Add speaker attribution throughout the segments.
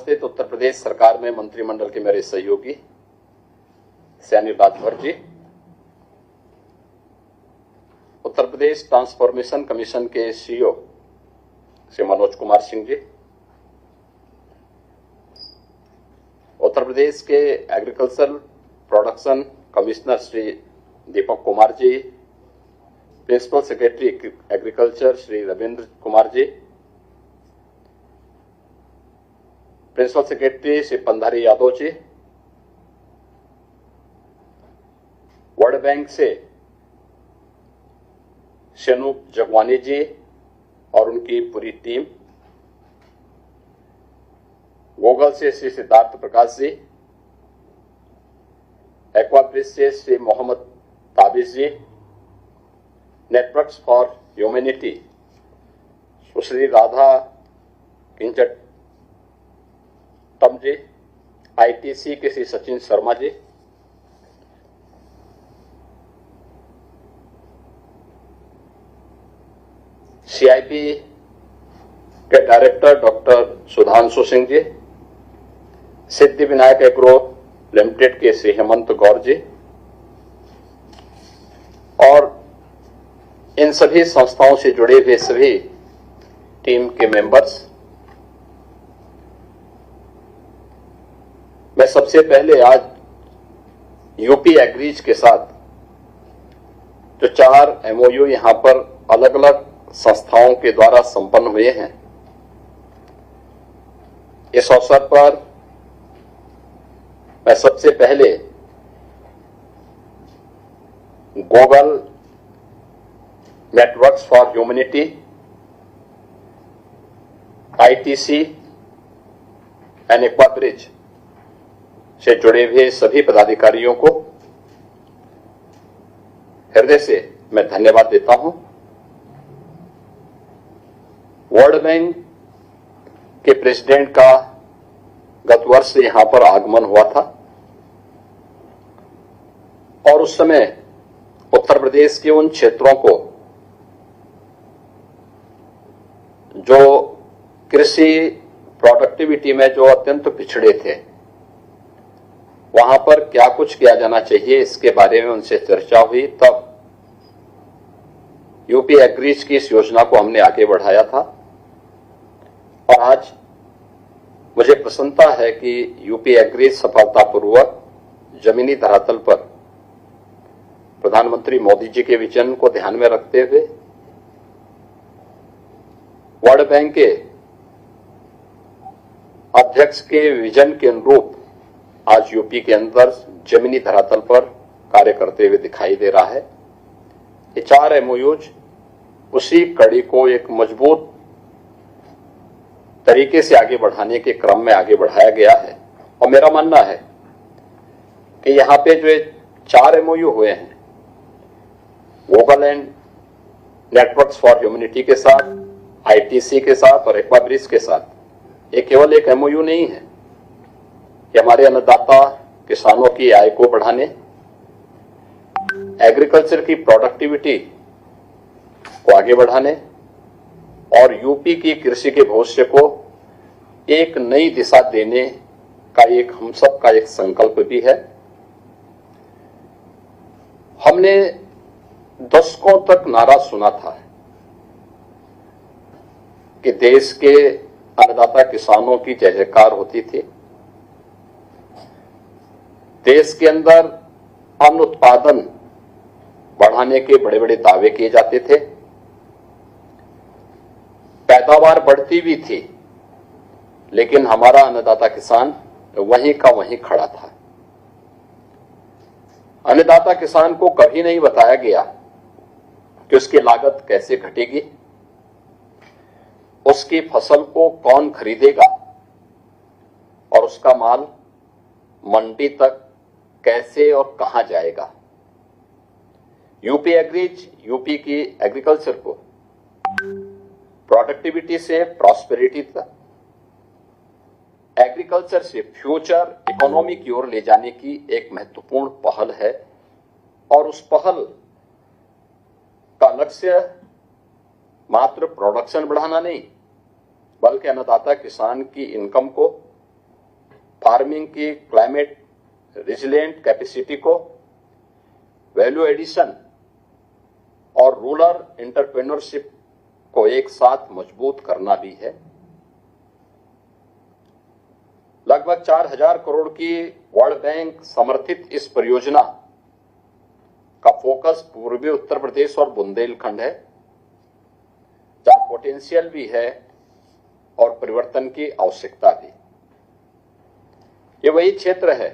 Speaker 1: उपस्थित उत्तर प्रदेश सरकार में मंत्रिमंडल के मेरे सहयोगी श्री अनिल राजभर जी, उत्तर प्रदेश ट्रांसफॉर्मेशन कमीशन के सीईओ श्री मनोज कुमार सिंह जी, उत्तर प्रदेश के agriculture production commissioner Shri Deepak Kumar ji, principal secretary agriculture Shri Ravindra Kumar ji, principal secretary Shri Pandhari Yadav ji, world bank से शेनूप जगवानी जी और उनकी पूरी टीम, गूगल से श्री सिद्धार्थ प्रकाश जी, एक्वाब्रिज से Shri Mohammad Tabiz ji, networks for humanity Sushri Radha Kinchat ji, ITC के श्री सचिन शर्मा जी, सीआईपी के director doctor Sudhanshu Singh ji, Siddhi Vinayak agro limited के श्री हेमंत गौर जी और इन सभी संस्थाओं से जुड़े हुए सभी टीम के मेंबर्स, मैं सबसे पहले आज यूपी एग्रीज के साथ जो 4 एमओयू यहां पर अलग अलग संस्थाओं के द्वारा संपन्न हुए हैं, इस अवसर पर मैं सबसे पहले Google networks for humanity, ITC and Aquabridge से जुड़े हुए सभी पदाधिकारियों को हृदय से मैं धन्यवाद देता हूं। वर्ल्ड बैंक के प्रेसिडेंट का गत वर्ष यहां पर आगमन हुआ था और उस समय उत्तर प्रदेश के उन क्षेत्रों को जो कृषि प्रोडक्टिविटी में जो अत्यंत पिछड़े थे, वहां पर क्या कुछ किया जाना चाहिए, इसके बारे में उनसे चर्चा हुई। तब यूपी एग्रीज की इस योजना को हमने आगे बढ़ाया था और आज मुझे प्रसन्नता है कि यूपी एग्रीज सफलतापूर्वक जमीनी धरातल पर प्रधानमंत्री मोदी जी के विजन को ध्यान में रखते हुए वर्ल्ड बैंक के अध्यक्ष के विजन के अनुरूप आज यूपी के अंदर जमीनी धरातल पर कार्य करते हुए दिखाई दे रहा है। ये 4 एमओयूज उसी कड़ी को एक मजबूत तरीके से आगे बढ़ाने के क्रम में आगे बढ़ाया गया है और मेरा मानना है कि यहाँ पे जो 4 एमओयू हुए हैं Google and networks for humanity के साथ, आईटीसी के साथ और एक्वाब्रिज के साथ, ये केवल एक एमओयू नहीं है। ये हमारे अन्नदाता किसानों की आय को बढ़ाने, एग्रीकल्चर की प्रोडक्टिविटी को आगे बढ़ाने और यूपी की कृषि के भविष्य को एक नई दिशा देने का एक हम सब का एक संकल्प भी है। हमने दशकों तक नारा सुना था कि देश के अन्नदाता किसानों की जय जयकार होती थी, देश के अंदर अन्न उत्पादन बढ़ाने के बड़े बड़े दावे किए जाते थे, पैदावार बढ़ती भी थी, लेकिन हमारा अन्नदाता किसान वहीं का वहीं खड़ा था। अन्नदाता किसान को कभी नहीं बताया गया कि उसकी लागत कैसे घटेगी, उसकी फसल को कौन खरीदेगा और उसका माल मंडी तक कैसे और कहां जाएगा। यूपी एग्रीज यूपी की एग्रीकल्चर को प्रोडक्टिविटी से प्रॉस्पेरिटी तक, एग्रीकल्चर से फ्यूचर इकोनॉमी की ओर ले जाने की एक महत्वपूर्ण पहल है और उस पहल का लक्ष्य मात्र प्रोडक्शन बढ़ाना नहीं, बल्कि अन्नदाता किसान की इनकम को फार्मिंग की क्लाइमेट रेजिलिएंट कैपेसिटी को, वैल्यू एडिशन और रूरल एंटरप्रेन्योरशिप को एक साथ मजबूत करना भी है। लगभग 4000 करोड़ की वर्ल्ड बैंक समर्थित इस परियोजना का फोकस पूर्वी उत्तर प्रदेश और बुंदेलखंड है, जहां पोटेंशियल भी है और परिवर्तन की आवश्यकता भी। ये वही क्षेत्र है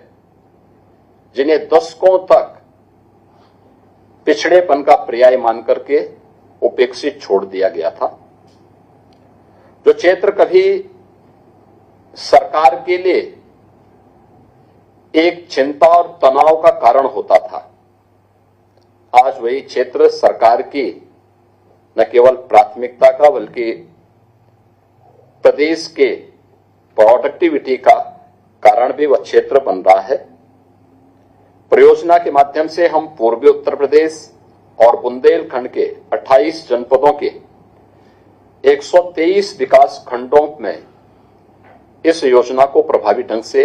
Speaker 1: जिन्हें दशकों तक पिछड़ेपन का पर्याय मान करके उपेक्षित छोड़ दिया गया था। जो क्षेत्र कभी सरकार के लिए एक चिंता और तनाव का कारण होता था, आज वही क्षेत्र सरकार की न केवल प्राथमिकता का बल्कि प्रदेश के प्रोडक्टिविटी का कारण भी वह क्षेत्र बन रहा है। परियोजना के माध्यम से हम पूर्वी उत्तर प्रदेश और बुंदेलखंड के 28 जनपदों के 123 विकास खंडों में इस योजना को प्रभावी ढंग से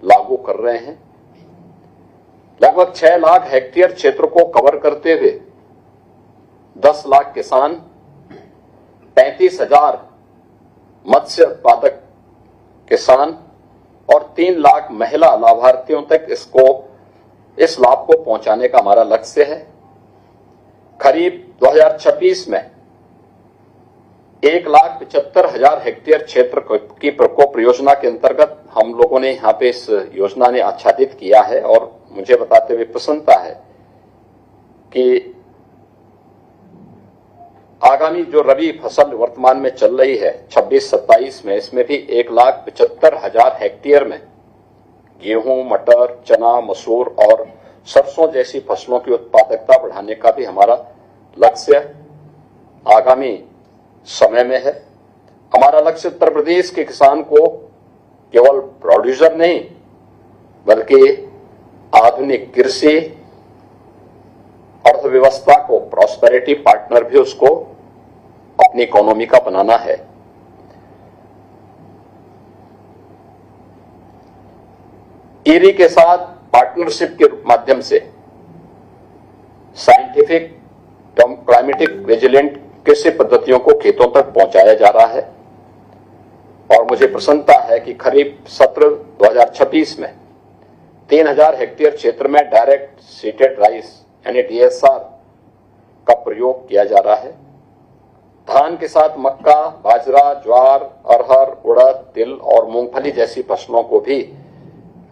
Speaker 1: लागू कर रहे हैं। लगभग 6 लाख हेक्टेयर क्षेत्र को कवर करते हुए 10 लाख किसान, 35,000 मत्स्य उत्पादक किसान और 3 लाख महिला लाभार्थियों तक इस लाभ को पहुंचाने का हमारा लक्ष्य है। खरीफ 2026 में 1,75,000 हेक्टेयर क्षेत्र की प्रकोप परियोजना के अंतर्गत हम लोगों ने यहाँ पे इस योजना ने आच्छादित किया है और मुझे बताते हुए प्रसन्नता है कि आगामी जो रबी फसल वर्तमान में चल रही है 26-27 में, इसमें भी 1,75,000 हेक्टेयर में गेहूं, मटर, चना, मसूर और सरसों जैसी फसलों की उत्पादकता बढ़ाने का भी हमारा लक्ष्य आगामी समय में है। हमारा लक्ष्य उत्तर प्रदेश के किसान को केवल प्रोड्यूसर नहीं बल्कि आधुनिक कृषि अर्थव्यवस्था को प्रॉस्पेरिटी पार्टनर भी उसको अपनी इकोनॉमी का बनाना है। ईरी के साथ पार्टनरशिप के माध्यम से साइंटिफिक क्लाइमेटिक रेजिलिएंट कृषि पद्धतियों को खेतों तक पहुंचाया जा रहा है और मुझे प्रसन्नता है कि खरीफ सत्र 2026 में 3,000 हेक्टेयर क्षेत्र में डायरेक्ट सीटेड राइस यानी DSR का प्रयोग किया जा रहा है। धान के साथ मक्का, बाजरा, ज्वार, अरहर, उड़द, तिल और मूंगफली जैसी फसलों को भी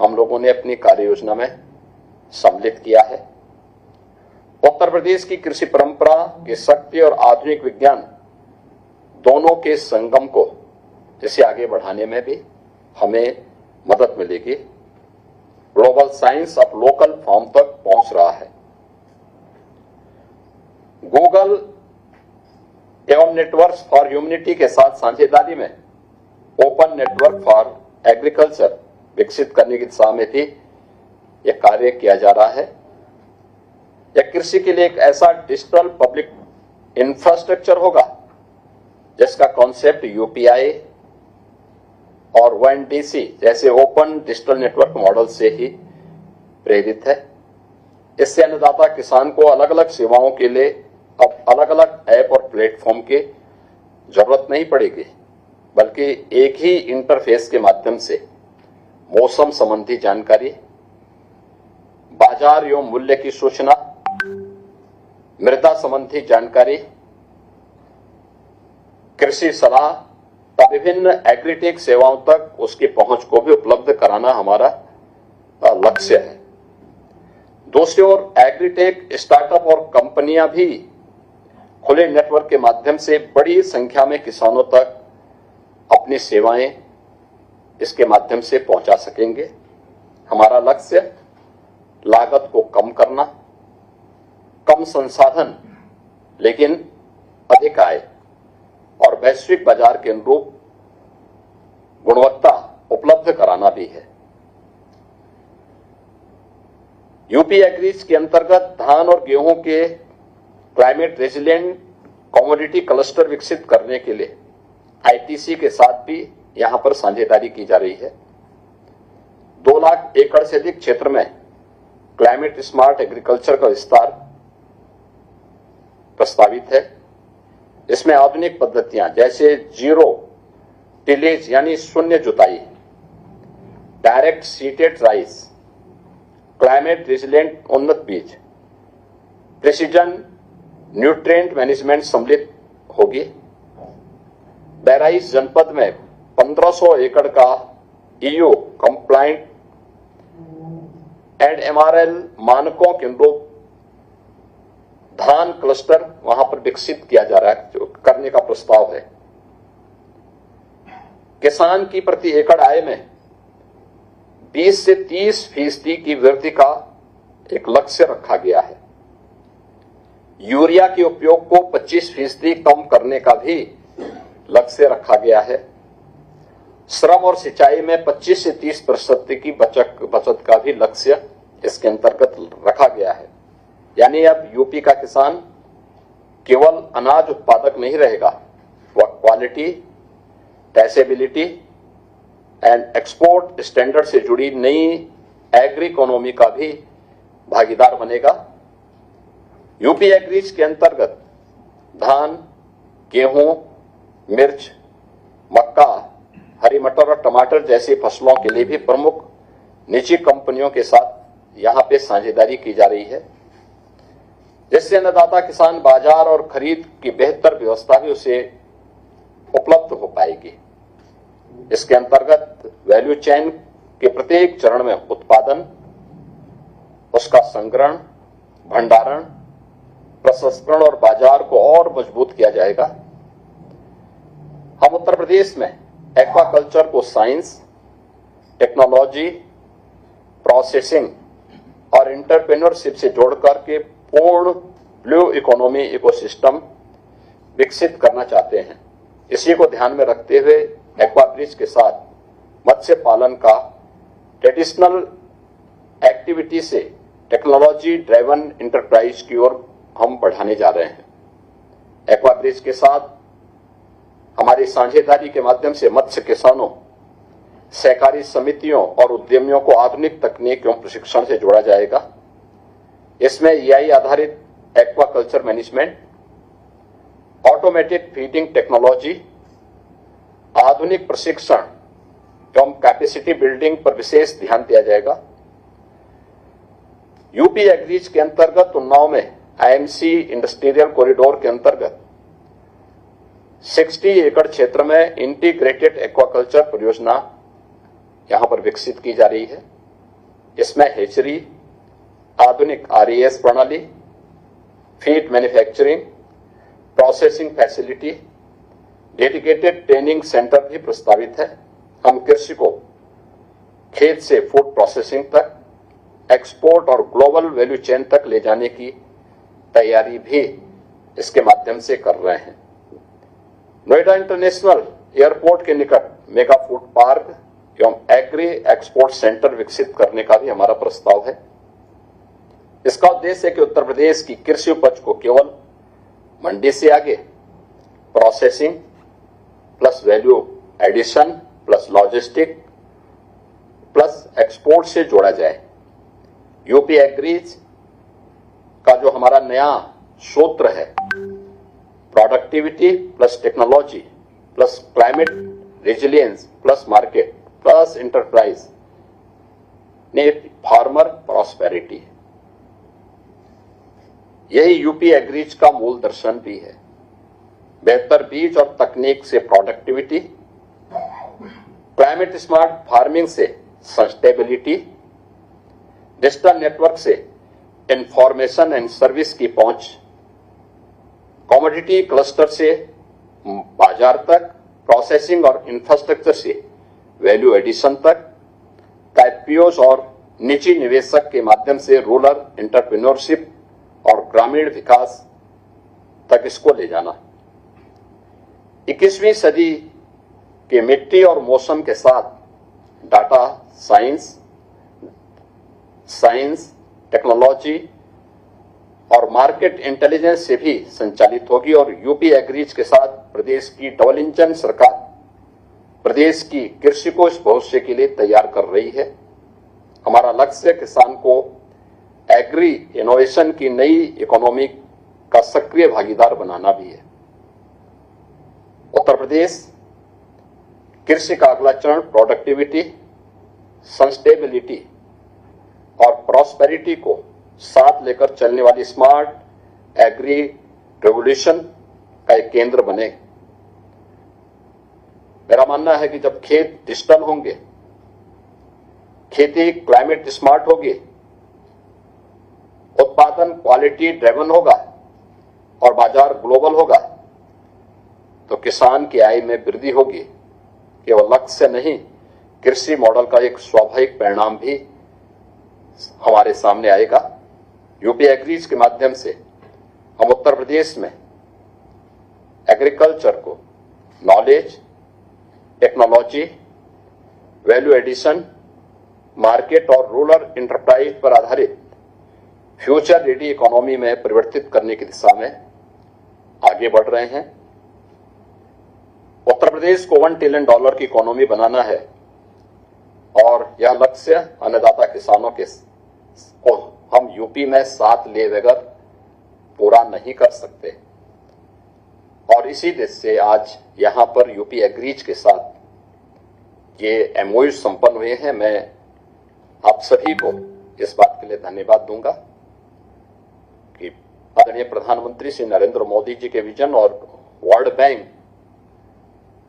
Speaker 1: हम लोगों ने अपनी कार्य योजना में सम्मिलित किया है। उत्तर प्रदेश की कृषि परंपरा की शक्ति और आधुनिक विज्ञान दोनों के संगम को इसे आगे बढ़ाने में भी हमें मदद मिलेगी। ग्लोबल साइंस अब लोकल फॉर्म तक पहुंच रहा है। गूगल एवं नेटवर्क्स फॉर ह्यूमैनिटी के साथ साझेदारी में ओपन नेटवर्क फॉर एग्रीकल्चर विकसित करने की दिशा में भी यह कार्य किया जा रहा है। यह कृषि के लिए एक ऐसा डिजिटल पब्लिक इंफ्रास्ट्रक्चर होगा जिसका कॉन्सेप्ट UPI और ONDC जैसे ओपन डिजिटल नेटवर्क मॉडल से ही प्रेरित है। इससे अन्नदाता किसान को अलग अलग सेवाओं के लिए अब अलग अलग ऐप और प्लेटफॉर्म की जरूरत नहीं पड़ेगी, बल्कि एक ही इंटरफेस के माध्यम से मौसम संबंधी जानकारी, बाजार एवं मूल्य की सूचना, मृदा संबंधी जानकारी, कृषि सलाह तथा विभिन्न एग्रीटेक सेवाओं तक उसकी पहुंच को भी उपलब्ध कराना हमारा लक्ष्य है। दूसरी ओर एग्रीटेक स्टार्टअप और कंपनियां भी खुले नेटवर्क के माध्यम से बड़ी संख्या में किसानों तक अपनी सेवाएं इसके माध्यम से पहुंचा सकेंगे। हमारा लक्ष्य लागत को कम करना, कम संसाधन लेकिन अधिक आय और वैश्विक बाजार के अनुरूप गुणवत्ता उपलब्ध कराना भी है। यूपी एग्रीज के अंतर्गत धान और गेहूं के क्लाइमेट रेजिलिएंट कमोडिटी क्लस्टर विकसित करने के लिए ITC के साथ भी यहां पर साझेदारी की जा रही है। 2 लाख एकड़ से अधिक क्षेत्र में क्लाइमेट स्मार्ट एग्रीकल्चर का विस्तार प्रस्तावित है। इसमें आधुनिक पद्धतियां जैसे जीरो टिलेज यानी शून्य जुताई, direct seated rice, climate resilient उन्नत बीज, प्रिसीजन न्यूट्रिएंट मैनेजमेंट सम्मिलित होगी। बहराइच जनपद में 1500 एकड़ का EU कंप्लाइंट एंड MRL मानकों के अनुरूप धान क्लस्टर वहां पर विकसित किया जा रहा है, जो करने का प्रस्ताव है। किसान की प्रति एकड़ आय में 20 से 30% की वृद्धि का एक लक्ष्य रखा गया है। यूरिया के उपयोग को 25% कम करने का भी लक्ष्य रखा गया है। श्रम और सिंचाई में 25 से 30% की बचत का भी लक्ष्य इसके अंतर्गत रखा गया है। यानी अब यूपी का किसान केवल अनाज उत्पादक नहीं रहेगा, वह quality, traceability and export standard से जुड़ी नई एग्री इकोनॉमी का भी भागीदार बनेगा। यूपी एग्रीज के अंतर्गत धान, गेहूं, मिर्च, मक्का, हरी मटर और टमाटर जैसी फसलों के लिए भी प्रमुख निजी कंपनियों के साथ यहां पे साझेदारी की जा रही है, जिससे अन्नदाता किसान बाजार और खरीद की बेहतर व्यवस्था भी उसे उपलब्ध हो पाएगी। इसके अंतर्गत वैल्यू चेन के प्रत्येक चरण में उत्पादन, उसका संग्रहण, भंडारण, प्रसंस्करण और बाजार को और मजबूत किया जाएगा। हम उत्तर प्रदेश में एक्वाकल्चर को साइंस, टेक्नोलॉजी, प्रोसेसिंग और एंटरप्रेन्योरशिप से जोड़कर के पूर्ण ब्लू इकोनॉमी इकोसिस्टम विकसित करना चाहते हैं। इसी को ध्यान में रखते हुए एक्वाब्रिज के साथ मत्स्य पालन का ट्रेडिशनल एक्टिविटी से टेक्नोलॉजी ड्राइवन इंटरप्राइज की ओर हम बढ़ाने जा रहे हैं। एक्वाब्रिज के साथ हमारी साझेदारी के माध्यम से मत्स्य किसानों, सहकारी समितियों और उद्यमियों को आधुनिक तकनीक एवं प्रशिक्षण से जोड़ा जाएगा। इसमें AI आधारित aquaculture management, automatic feeding technology, आधुनिक प्रशिक्षण एवं कैपेसिटी बिल्डिंग पर विशेष ध्यान दिया जाएगा। यूपी एग्रीज के अंतर्गत उन्नाव में IMC इंडस्ट्रियल कॉरिडोर के अंतर्गत 60 एकड़ क्षेत्र में इंटीग्रेटेड एक्वाकल्चर परियोजना यहां पर विकसित की जा रही है। इसमें हेचरी, आधुनिक RAS प्रणाली, feed manufacturing, processing facility, dedicated training centre भी प्रस्तावित है। हम कृषि को खेत से फूड प्रोसेसिंग तक, एक्सपोर्ट और ग्लोबल वैल्यू चेन तक ले जाने की तैयारी भी इसके माध्यम से कर रहे हैं। नोएडा इंटरनेशनल एयरपोर्ट के निकट मेगा फूड पार्क एवं एग्री एक्सपोर्ट सेंटर विकसित करने का भी हमारा प्रस्ताव है। इसका उद्देश्य है कि उत्तर प्रदेश की कृषि उपज को केवल मंडी से आगे processing plus value addition plus logistic plus export से जोड़ा जाए। यूपी एग्रीज का जो हमारा नया सूत्र है, productivity plus technology plus climate resilience plus market plus enterprise ने फार्मर प्रॉस्पेरिटी, यही यूपी एग्रीज का मूल दर्शन भी है। बेहतर बीज और तकनीक से प्रोडक्टिविटी, क्लाइमेट स्मार्ट फार्मिंग से सस्टेनेबिलिटी, डिजिटल नेटवर्क से इंफॉर्मेशन एंड सर्विस की पहुंच, कमोडिटी क्लस्टर से बाजार तक, प्रोसेसिंग और इंफ्रास्ट्रक्चर से वैल्यू एडिशन तक, IPOs और निजी निवेशक के माध्यम से रूरल एंटरप्रेन्योरशिप और ग्रामीण विकास तक इसको ले जाना। 21वीं सदी के मिट्टी और मौसम के साथ डाटा साइंस, टेक्नोलॉजी और मार्केट इंटेलिजेंस से भी संचालित होगी और यूपी एग्रीज के साथ प्रदेश की डबल इंजन सरकार प्रदेश की कृषि को इस भविष्य के लिए तैयार कर रही है। हमारा लक्ष्य किसान को एग्री इनोवेशन की नई इकोनॉमी का सक्रिय भागीदार बनाना भी है। उत्तर प्रदेश कृषि का अगला चरण प्रोडक्टिविटी, सस्टेनेबिलिटी और प्रॉस्पेरिटी को साथ लेकर चलने वाली स्मार्ट एग्री रेवोल्यूशन का एक केंद्र बने। मेरा मानना है कि जब खेत डिजिटल होंगे, खेती क्लाइमेट स्मार्ट होगी, उत्पादन क्वालिटी ड्राइवन होगा और बाजार ग्लोबल होगा, तो किसान की आय में वृद्धि होगी। केवल लक्ष्य नहीं, कृषि मॉडल का एक स्वाभाविक परिणाम भी हमारे सामने आएगा। यूपी एग्रीज के माध्यम से हम उत्तर प्रदेश में एग्रीकल्चर को knowledge, technology, value addition, market और रूरल इंटरप्राइज पर आधारित फ्यूचर रेडी इकोनॉमी में परिवर्तित करने की दिशा में आगे बढ़ रहे हैं। उत्तर प्रदेश को $1 ट्रिलियन की इकोनॉमी बनाना है और यह लक्ष्य अन्नदाता किसानों के को हम यूपी में साथ ले बगैर पूरा नहीं कर सकते। और इसी दिशा से आज यहां पर यूपी एग्रीज के साथ ये एमओयू संपन्न हुए हैं। मैं आप सभी को इस बात के लिए धन्यवाद दूंगा कि आदरणीय प्रधानमंत्री श्री नरेंद्र मोदी जी के विजन और वर्ल्ड बैंक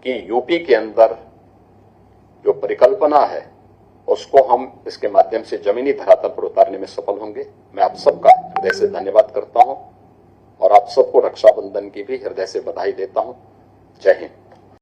Speaker 1: की यूपी के अंदर जो परिकल्पना है उसको हम इसके माध्यम से जमीनी धरातल पर उतारने में सफल होंगे। मैं आप सबका हृदय से धन्यवाद करता हूं और आप सबको रक्षाबंधन की भी हृदय से बधाई देता हूं। जय हिंद।